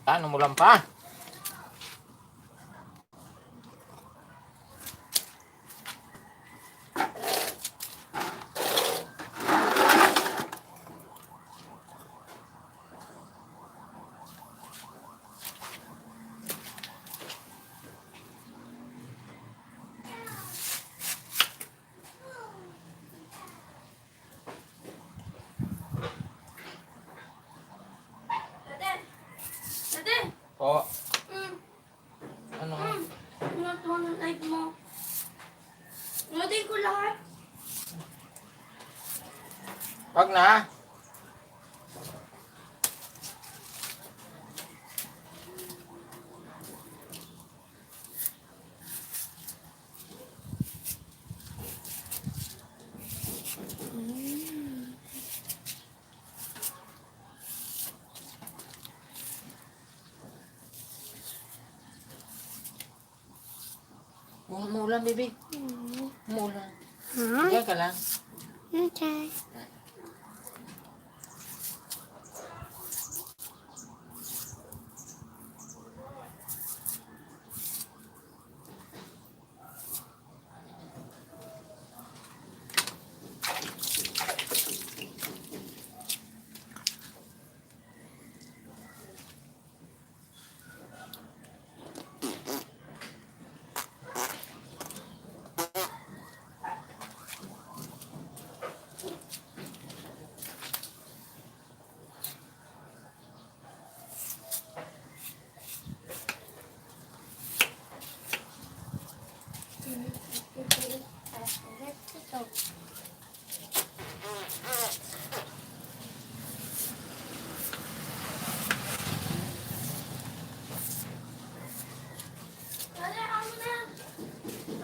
Ano mo lang pa? Po. Ano? Ano ang live mo? Nodin ko lahat. Wag na. Umuulan, baby. Umuulan. Diyan ka lang. Okay.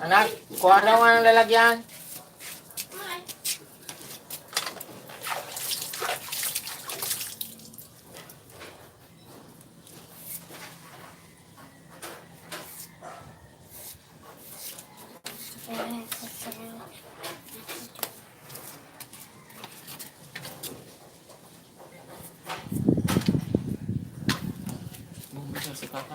Anak, kuha daw nga ng lalagyan. Si Kaka.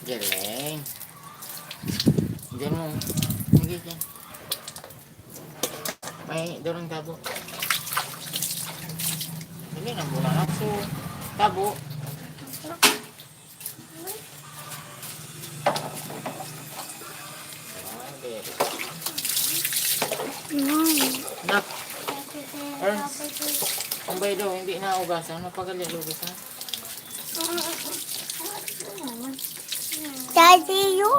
Galing. Diyan mo. Hindi dyan. May doon ang tabo. Hindi na muna ako. Tabo. Nak. Ernst. Ang bay daw, hindi na ugasan. Napagalit ugasan. Daddy, yo!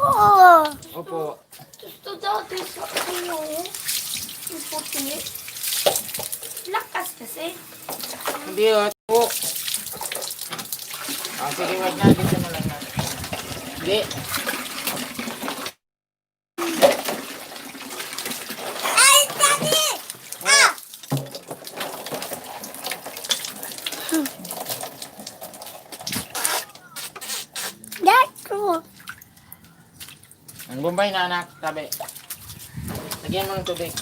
Opo. Gusto dati sa iyo. Yung puti. Lakas kasi. Hindi o. Opo. Sige, wag na. Dito mo lang na. Hindi. Ay, Daddy! Ah! Daddy! Ang Bombay na anak. Tabi. Lagyan mo ng tubig.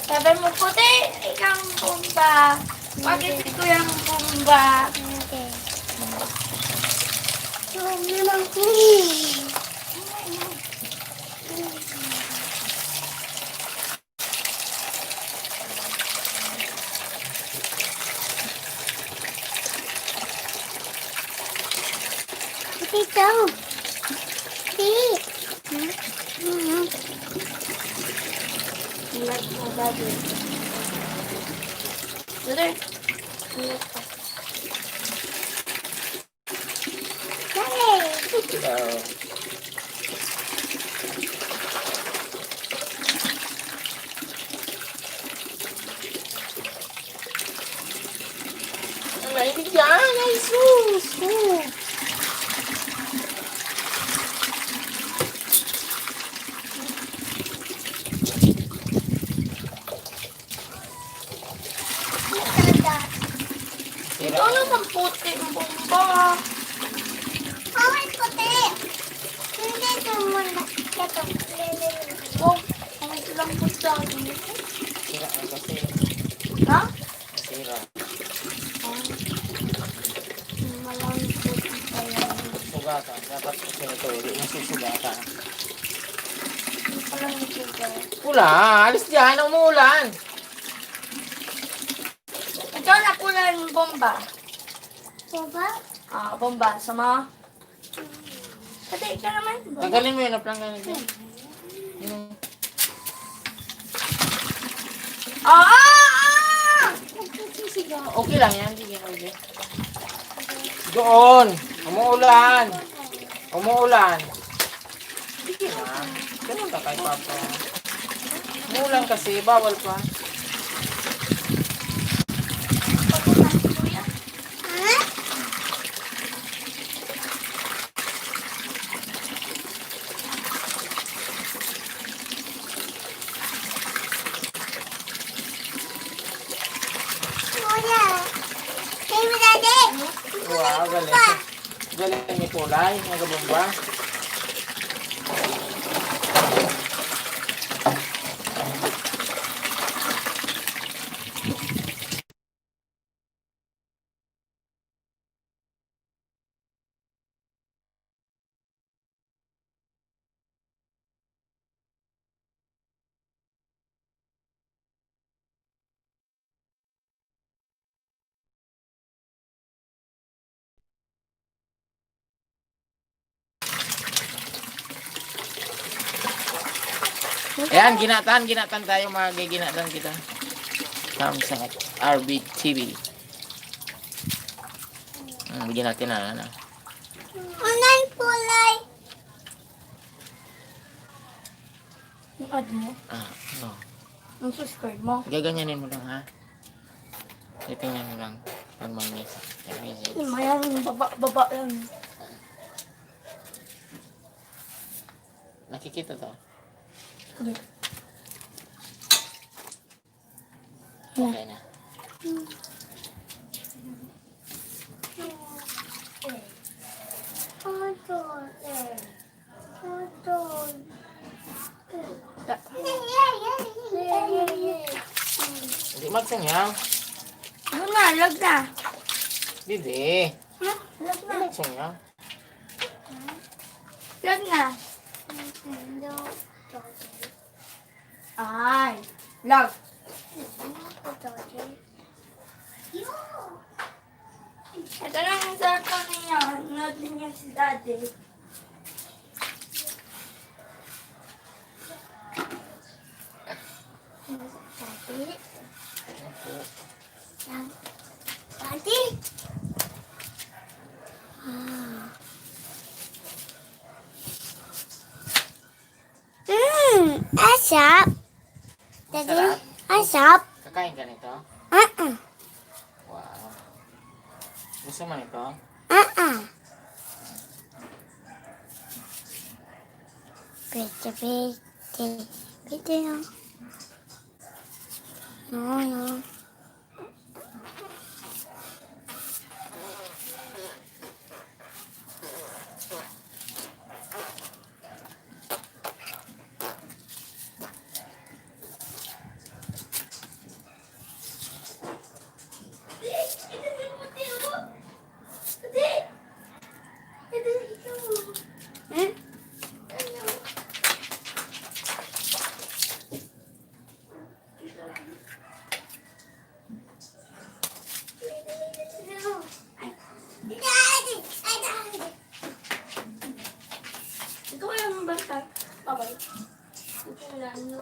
Sabi mo puti, ikaw ang bumba. Bakit ko yung bumba? Okay. Sabi lang ko. Puti daw. Puti. Ilat mo bago. Brother. Ilat pa. Dali. Mahilig yan. Ay, sus. doggy. Sira na kasi. Ha? Sira. Malamig po pala. Sugatan. Dapat kasi ito. Hindi masusugatan. Malamig po pala. Pula. Alis dyan. Umuulan. Ito na pula yung bomba. Bomba? Ah, bomba. Sama. Pati ka naman. Bomba. Tagalin mo yun. Naplangan ito. Yung... Ah! Okay lang yan. Sige. Okay. Doon. Umuulan. Umuulan. Sige na. Ganun ka kay Papa. Umuulan kasi. Bawal pa. Wow, galing. Galing ni Kulay. Nagabomba. Ayan, ginatan tayo, magiginatan kita. Sa RB TV. Bigyan natin na, ano. Online kulay. Yung ad mo? No. Yung subscribe mo? Gaganyanin mo lang, ha? Titingnan mo lang. Pag may message. Mayan, baba lang. Nakikita to? Okay na. Hindi magsanyaw. Ano na, lag na. Hindi. Ha? Lag na. Magsanyaw. Lag na. Ay, lag. Ito na yung cellphone niya. Nood niya si daddy. Daddy? Asap. Daddy, Sarap. asap. Kakain ka nito? Wow. Gusto mo nito? Pwede, pwede. Pwede na. No. Ito yung basta. Babay. Ito yung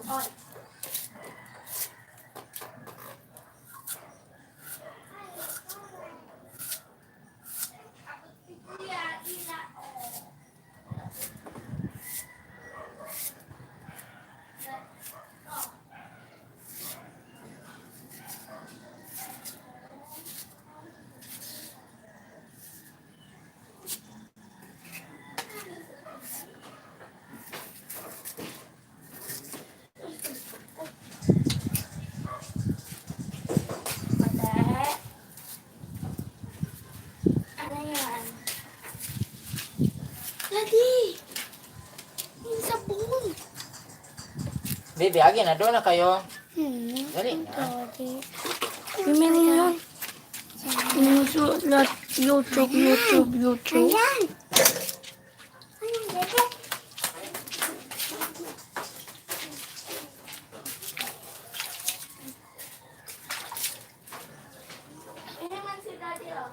Baby, agi na. Doon na kayo. Dali na. Imin mo yun. YouTube. Ini man si Daddy, oh.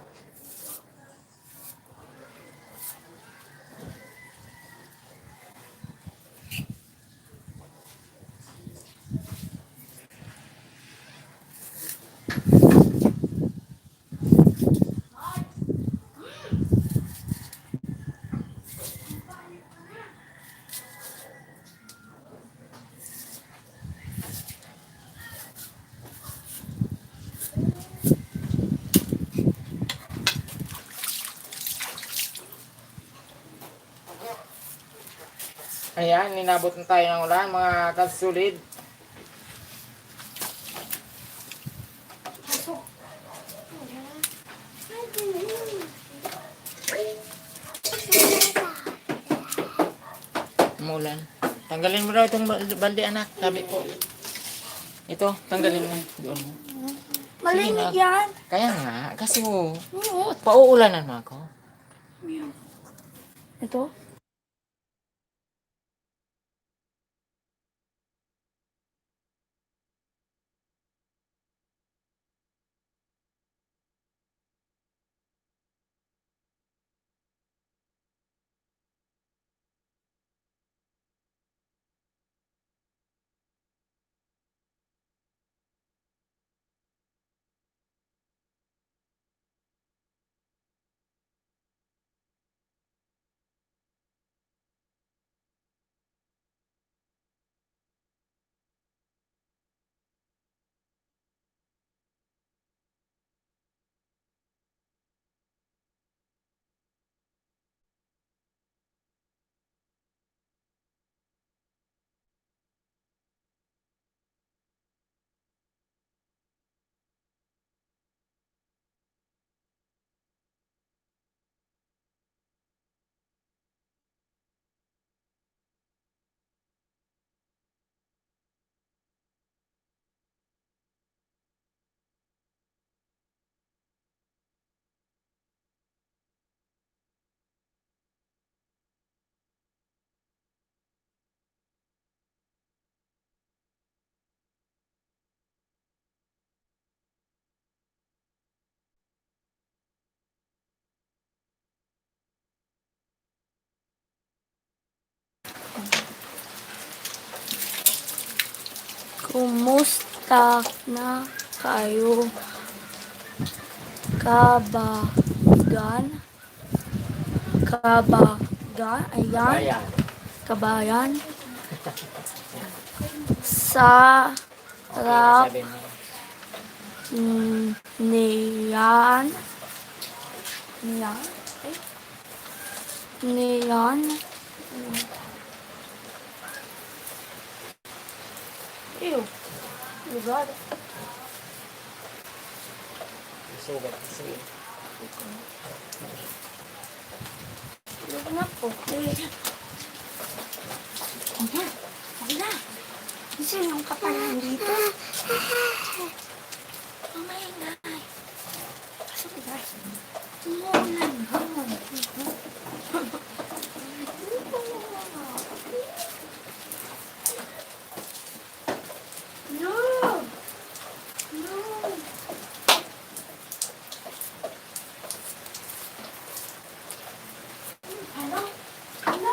Ayan, ninabot na tayo ng ulan, mga kasulid. Umulan. Tanggalin mo daw itong balde, anak. Sabi ko. Ito, tanggalin mo. Doon. Malinig yan. Kaya nga, kasi pauulanan mo ako. Ito? Kumusta na kayo? Kabagan? Ayan. Ayan. Kabayan. Sa rap Sabi mo. niyan. Niyan. Ew. Lugar. Sugat. Sige. Lugar na po. Wala. Sino yung kapalan dito? Mamaya nga. Pasok na. Umuulan. No! No! Ano? Ano?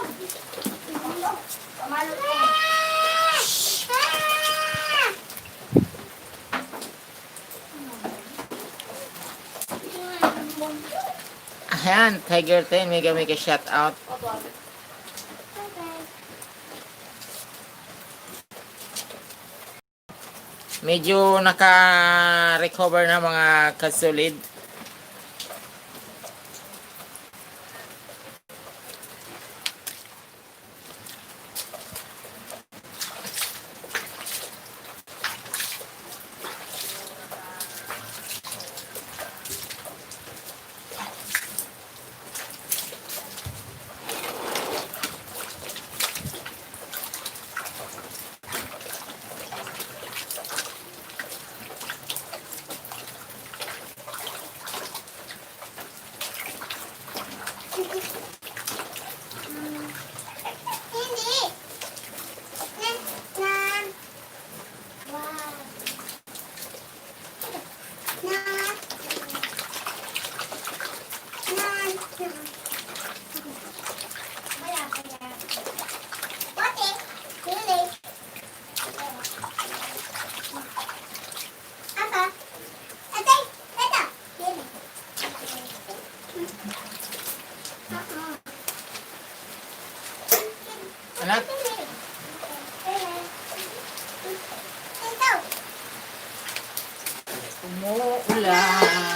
Ano? Pamalo ko. Ayan, Tiger 10, mega shout out. Medyo naka-recover na mga kasulid. Hindi. Nan. Wow. Nan. Nan. Wala pa yan. Bote. Huli. Apa? Atay. Ito. Huli. Anak, Ito. umuulan.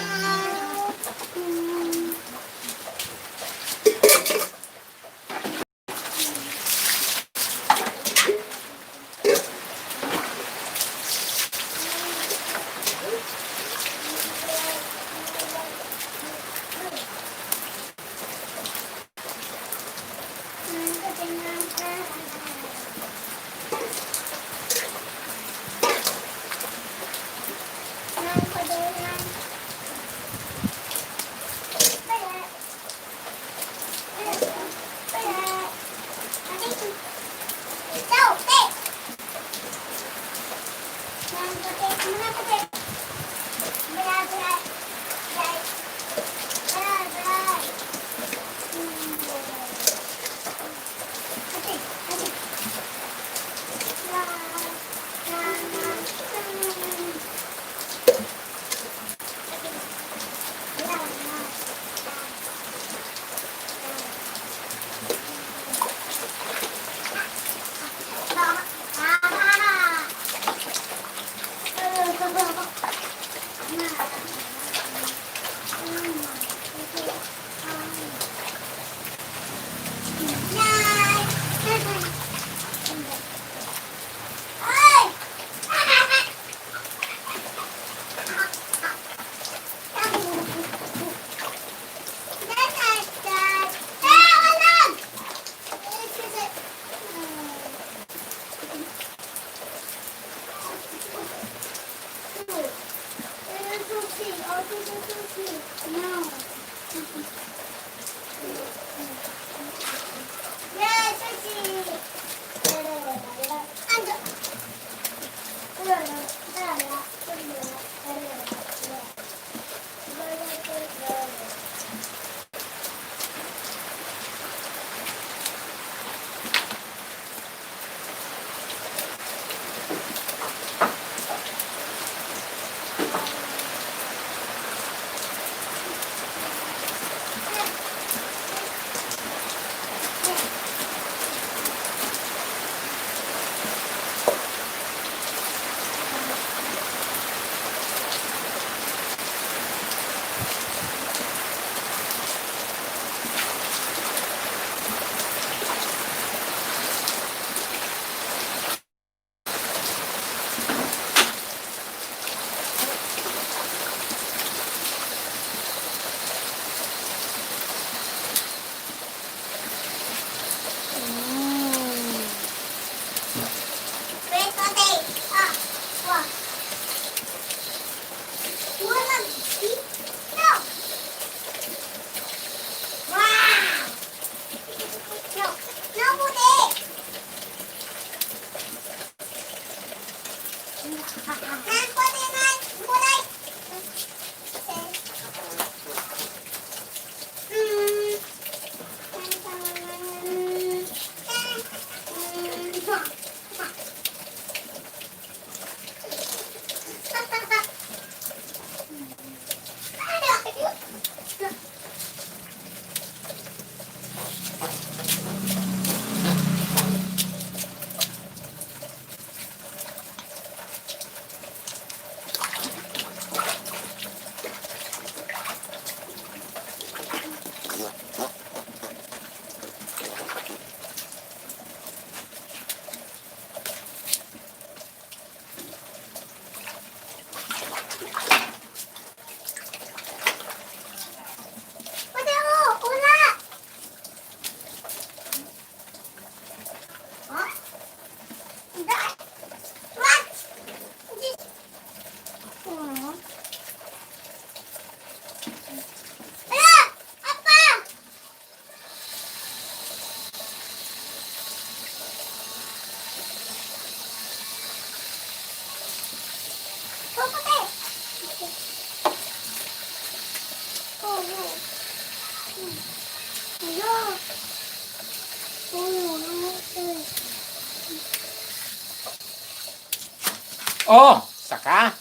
Oh, saka.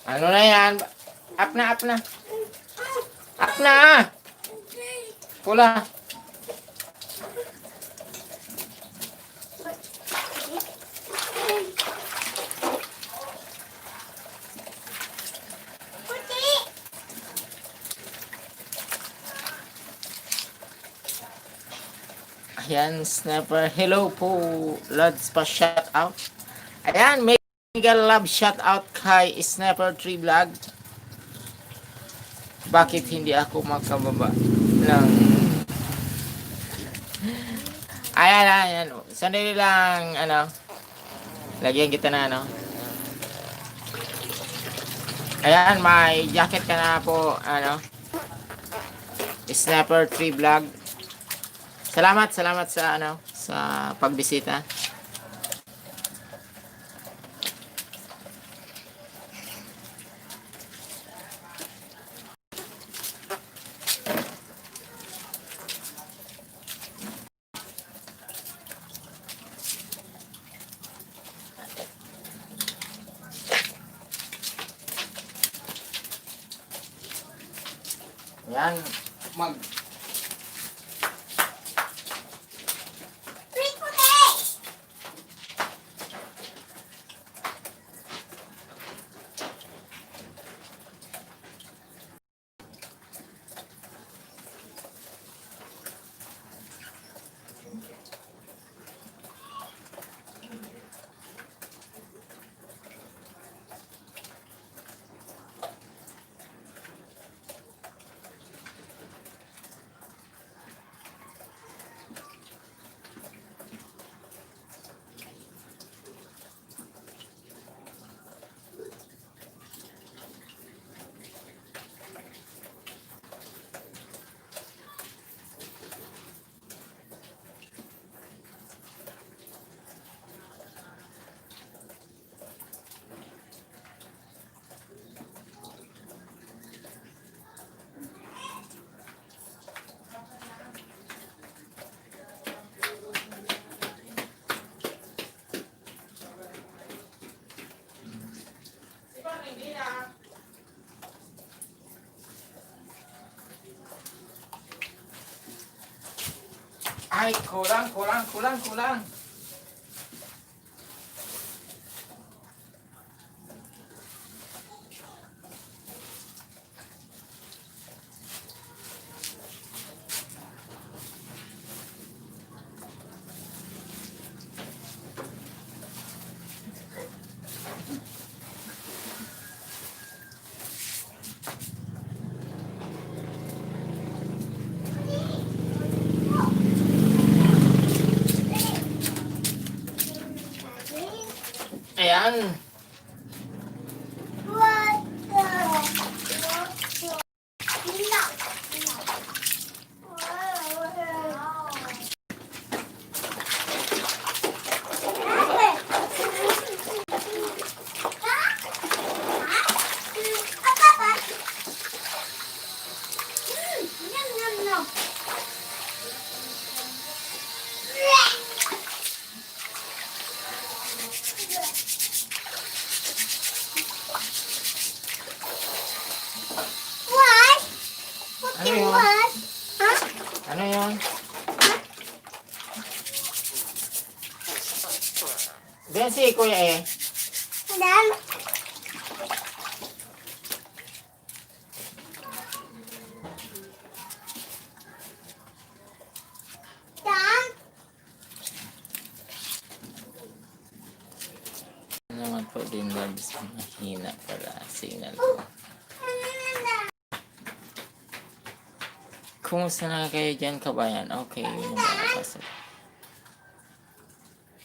Ano na yan? Up na, up na. Up na! Pula. Puti. Ayan, Sniper. Hello po. Lods pa shout out. Ayan, mega love shout out kay Sniper 3 Vlog. Bakit hindi ako makababa ng... Ayan, ayan. Sandali lang, ano. Lagyan kita na, ano. Ayan, may jacket ka na po, ano. Sniper 3 Vlog. Salamat sa, ano, sa pagbisita. Ayan, mag... Sweet puti. Ay, kulang. Ayan. What the? No. What? What Ano you yun? want? Huh? Ano yun? Diyan si Kuya eh. Dan. Dan. Ano naman po din labs mahina para signal ko. Kumusta na kayo dyan, kabayan? Okay, yun na, pasok.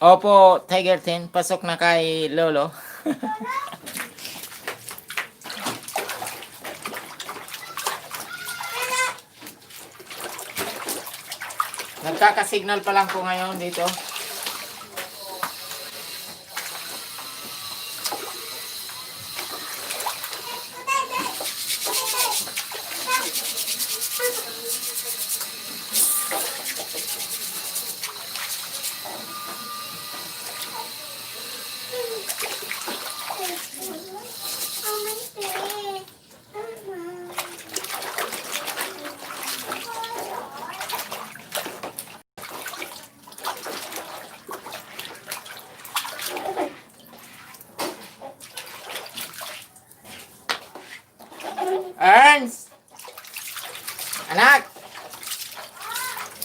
Opo, Tiger 10, pasok na kay Lolo. Nagkakasignal pa lang po ngayon dito.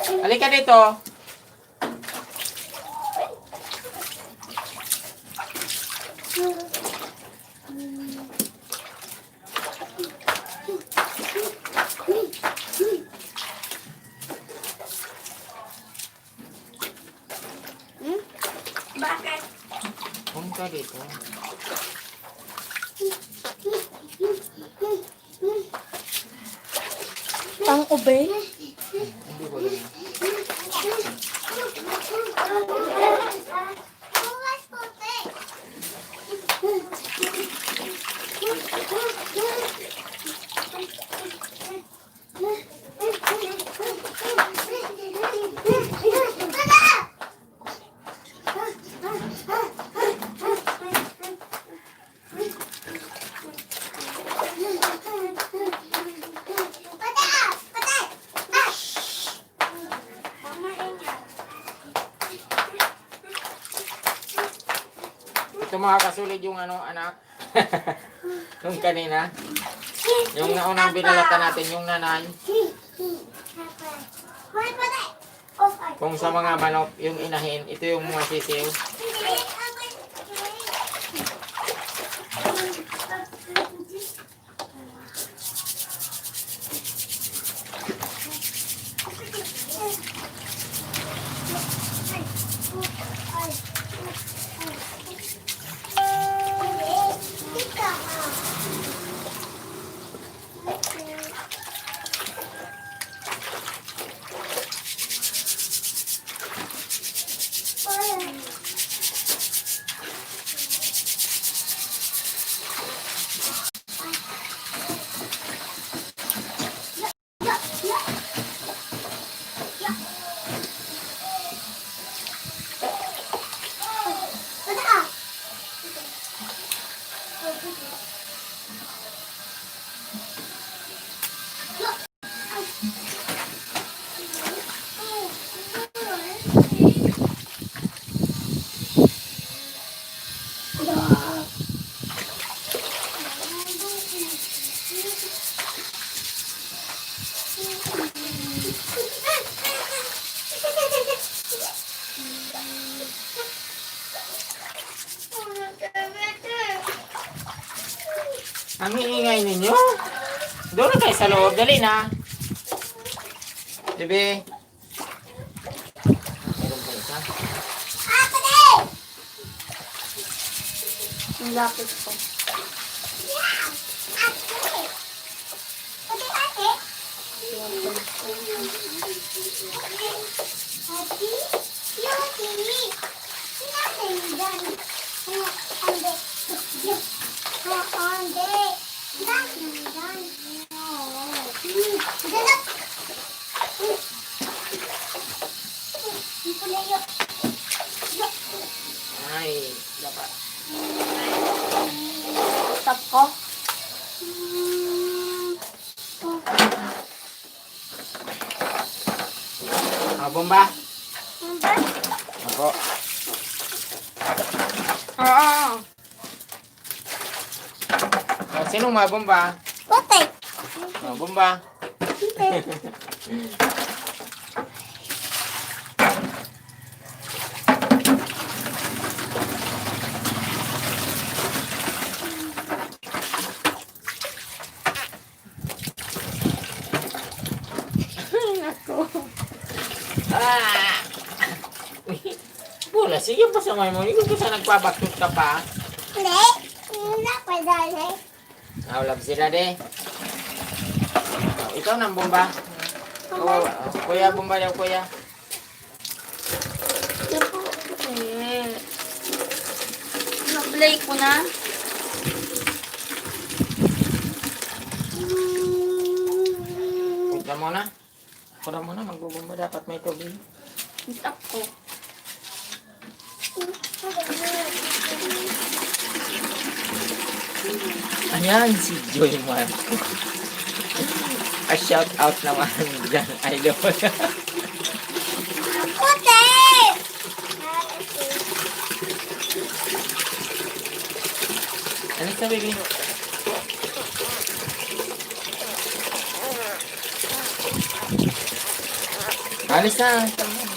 Halika dito. Bakit? Punta dito. Ang ube? Hindi ko lang. Ito mga kasulid yung ano, anak. Yung kanina. Yung naunang binalatan natin, yung nanay. Kung sa mga manok, yung inahin, ito yung mga sisiw. Ang iingay ninyo. Doon na kayo sa loob. Dali na. Bebe. Meron pa isa. Ang lapit ko. Ay, dapat. Tap ko. Bomba. Ako. Oo. Sino mabomba? Putik. Bomba. Bola, sige pa sa mo. Hindi ko sa nagpabaktot ka pa. Hindi. Hindi pa dali. Naulab sila de. Ikaw nang bomba. Kuya, bomba daw kuya. Na-play ko na. Punta muna. Punta muna, magbubomba. Dapat may tubig. Tap ko. Ayan, si Joy Marco. A shout out naman dyan, idol. Putik. Ano sa baby? Alis na.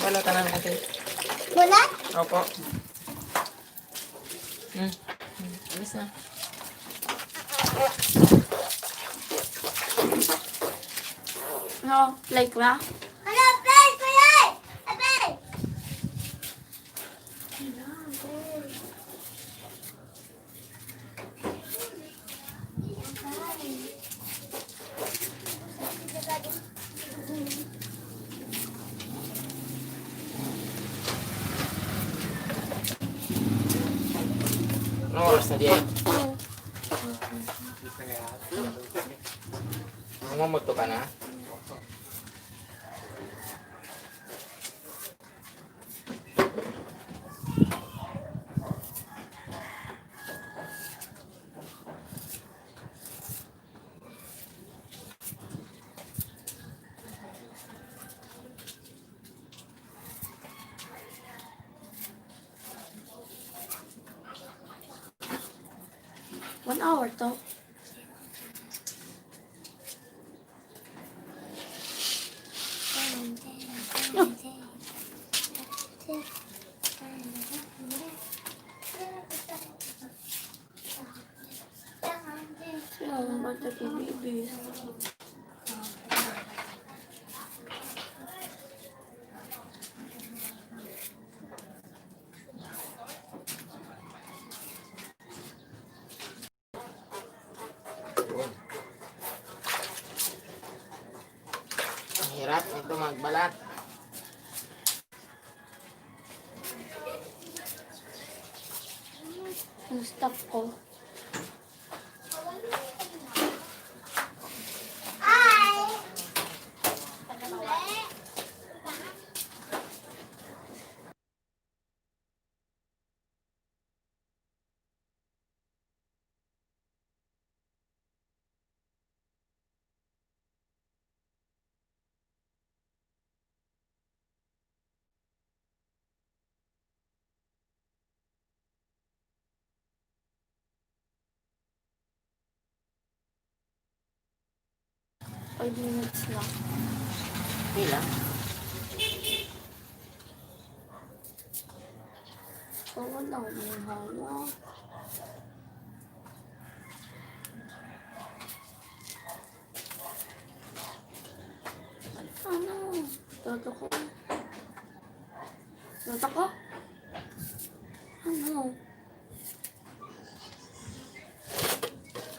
Balatan namin natin. Bulat? Opo. Alis na. No, like na? Ano, play, play! Play! Anong oras na diyan? Mamuto ka na? One hour to. Oh, bata kay baby. Ang hirap nito magbalat. Ang stop ko. Ay! Five minutes na. Pila? So, wala ko may hala. Ano? Toto ko. Toto ko? Ano?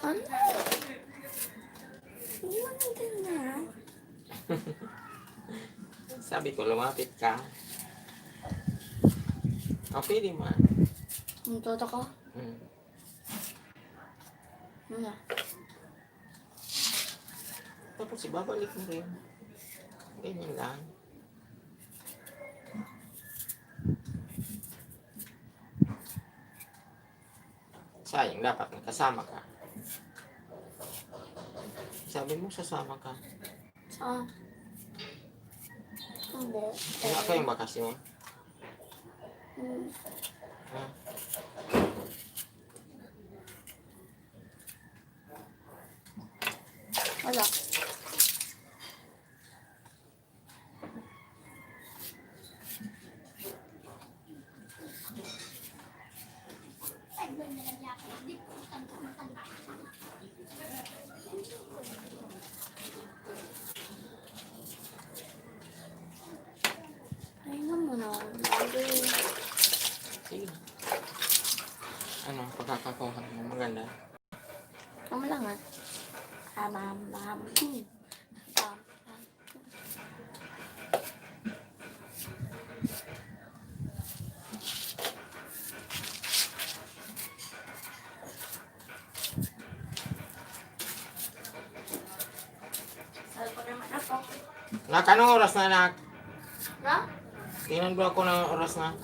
Ano? Hindi mo naintindihan. Sabi ko, lumapit ka. Okay, di man. Ang toto ko? Ano? Tapos ibabalik mo rin. Ganyan lang. Sayang, dapat nakasama ka. Sabi mo, sasama ka. Saan? Hindi. Wala pa yung bakasyon. Hmm. Ha? Wala. Ay naman ako. Sige. Ano, pagkakakuha mo, maganda. Ano lang ah. Bam, bam. Bam. Salpo naman ako. Nak, anong oras na, nak? Na? Tingnan mo ako ng oras na.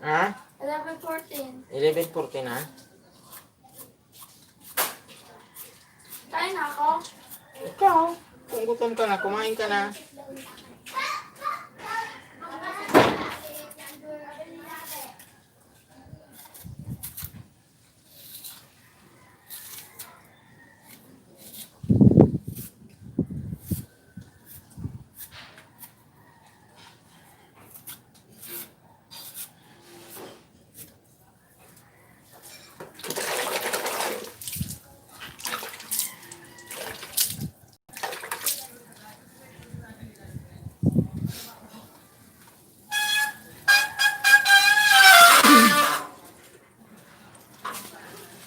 Ha? 11:14. 11:14 ha? Kain na ako. Ikaw, kung gutom ka na, kumain ka na.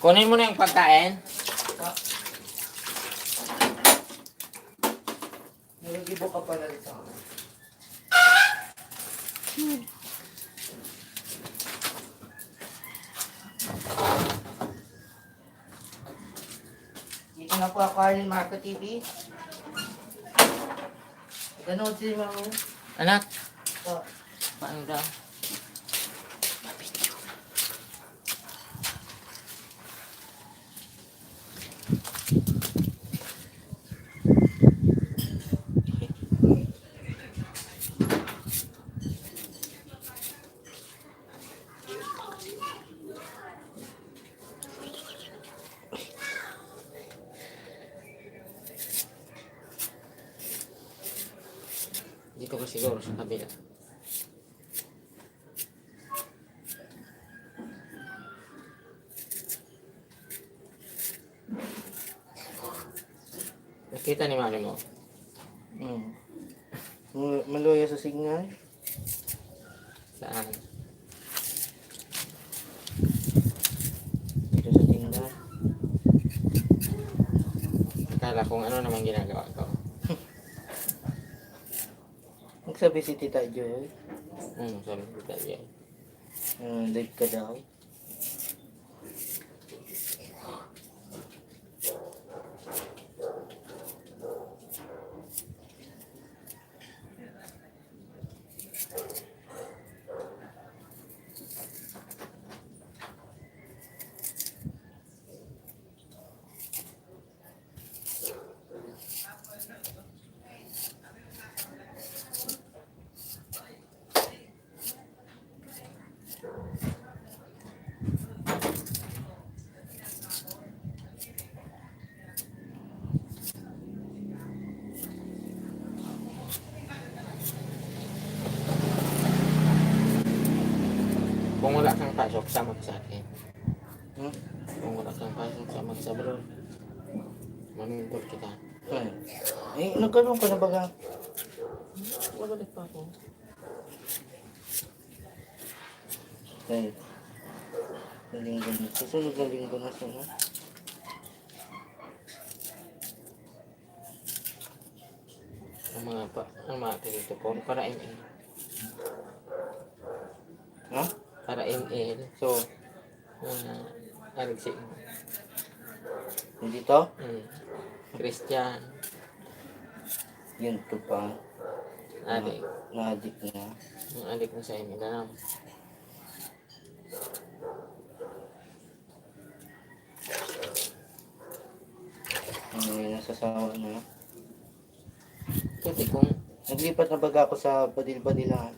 Kunin mo na yung pagkain. Nag-ibo ka pala dito. Dito na po ako, Arlene Marco TV. Ganood si Mama. Anak, Oh, paano daw? Dito ko siguro sa kabila. Nakita ni mami mo. Maluya sa signal. Saan? Dito sa tindahan. Akala kung ano naman ginagawa ko. Nagsabi si Tita Joy, Sabi ko tayo. live ka daw. Kung wala kang pasok, sama ka sa akin. Hmm? Kung wala kang pasok, sama ka sa bro. Mamintol kita. Ay. Nagkaroon ka na baga? Wala pa ako. Ay. Sa linggo na. Susunod na linggo na siya, no? Ang mga dito po, para ML. Ha? Para ML. So, Alexi. Hindi to? Christian. Yun to pa. Adik. Na-addict na. Yung adik mo sa ML. Alam. Nasasawa na. Kasi kung Naglipat na baga ako sa Badil-Badilan.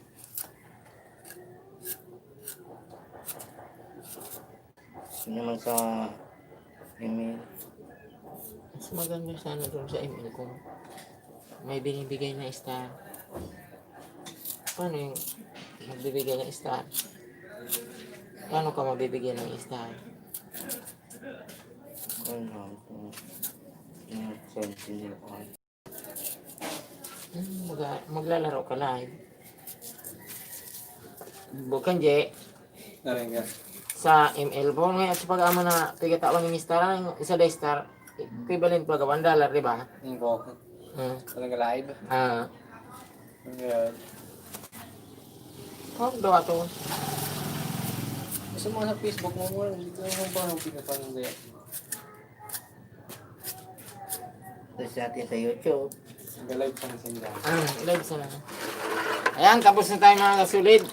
Yun naman sa email. mas maganda sana doon sa ML kung may binibigay na star. Paano yung magbibigay ng star? Paano ka mabibigyan ng star? Ano ito? Hindi ko alam. Maglalaro ka live. Bukan je sa ML po ngayon sa pag-ama na tigatawan ng star isa day star equivalent pa $1, di ba? Info. Talaga live. Ngayon. Daw to. Sa mga sa Facebook mo mo, hindi ko naman ba nung pinapanood yan. Tapos natin sa YouTube. Nag-live pa na sila. Live sana. Ayan, tapos na tayo mga kasulid.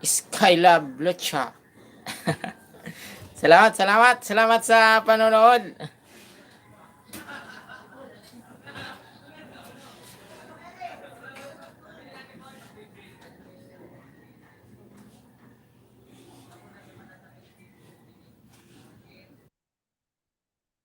Skylab Lucha. Salamat sa panonood.